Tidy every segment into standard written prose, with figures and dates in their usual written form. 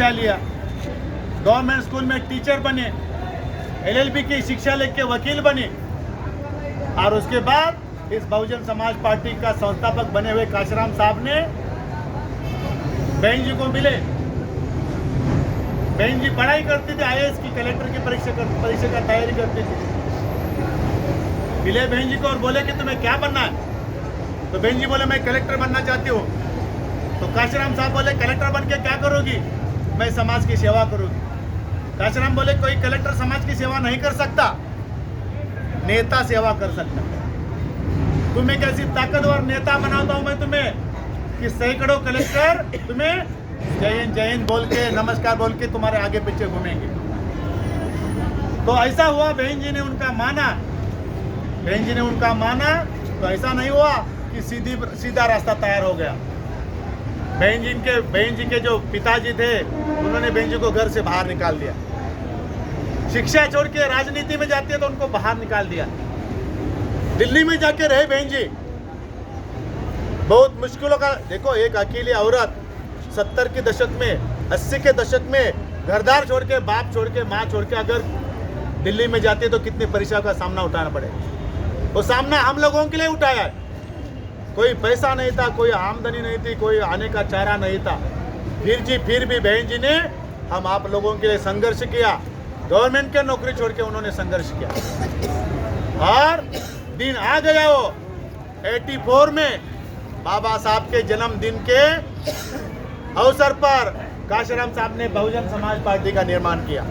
शिक्षा लिया, government school में टीचर बने, LLB की शिक्षा लेके वकील बने, और उसके बाद इस बहुजन समाज पार्टी का संस्थापक बने हुए काशीराम साहब ने बहन जी को मिले। बहन जी पढ़ाई करती थी, IAS की, कलेक्टर की परीक्षा का तैयारी करती थी। मिले बहन जी को और बोले कि तुम्हें क्या बनना है? तो बहन जी बोले मैं कलेक्टर बनना चाहती हूँ। तो काशीराम साहब बोले कलेक्टर बन के क्या करोगी? मैं समाज की सेवा करूँगी। काशीराम बोले कोई कलेक्टर समाज की सेवा नहीं कर सकता, नेता सेवा कर सकता है। तुम्हें कैसी ताकतवर नेता बनाता हूँ मैं तुम्हें कि सैकड़ों कलेक्टर तुम्हें जय हिंद बोल के, नमस्कार बोल के तुम्हारे आगे पीछे घूमेंगे। तो ऐसा हुआ, बहन जी ने उनका माना। बहन जी ने उनका माना तो ऐसा नहीं हुआ कि सीधा रास्ता तैयार हो गया। बहन जी के जो पिताजी थे उन्होंने बहन जी को घर से बाहर निकाल दिया। शिक्षा छोड़ के राजनीति में जाती है तो उनको बाहर निकाल दिया। दिल्ली में जाके रहे बहन जी, बहुत मुश्किलों का। देखो, एक अकेली औरत 70 के दशक में, 80 के दशक में घरदार छोड़ के, बाप छोड़ के, माँ छोड़ के अगर दिल्ली में जाती है तो कितनी परेशानियों का सामना उठाना पड़ेगा। वो सामना हम लोगों के लिए उठाया है। कोई पैसा नहीं था, कोई आमदनी नहीं थी, कोई आने का चारा नहीं था। फिर भी बहन जी ने हम आप लोगों के लिए संघर्ष किया। गवर्नमेंट के नौकरी छोड़ के उन्होंने संघर्ष किया और दिन आ गया वो 84 में बाबा साहब के जन्मदिन के अवसर पर काशीराम साहब ने बहुजन समाज पार्टी का निर्माण किया।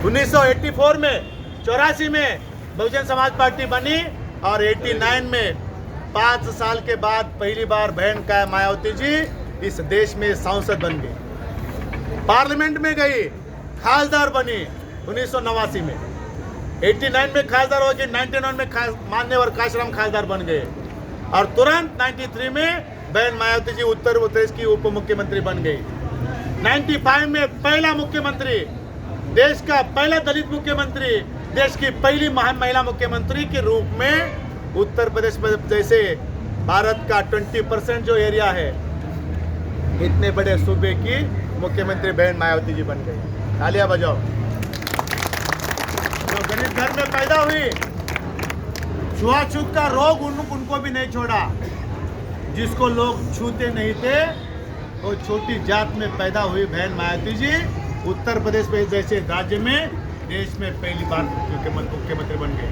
1984 में, 84 में बहुजन समाज पार्टी बनी और 89 में 5 साल के बाद पहली बार बहन का मायावती जी इस देश में सांसद बन गई, पार्लियामेंट में गई, खासदार बनी 1989 में। 89 में खासदार हो गई, 99 में माननीय काशीराम खासदार बन गए और तुरंत 93 में बहन मायावती जी उत्तर प्रदेश की उप मुख्यमंत्री बन गई। 95 में पहला मुख्यमंत्री, देश का पहला दलित मुख्यमंत्री, देश की पहली महान महिला मुख्यमंत्री के रूप में उत्तर प्रदेश में, जैसे भारत का 20% जो एरिया है, इतने बड़े सूबे की मुख्यमंत्री बहन मायावती जी बन गई। तालियां बजाओ। जो गरीब घर में पैदा हुई, छुआछूत का रोग उनको भी नहीं छोड़ा। जिसको लोग छूते नहीं थे, वो छोटी जात में पैदा हुई बहन मायावती जी उत्तर प्रदेश में जैसे राज्य में, देश में पहली बार मुख्यमंत्री बन गए।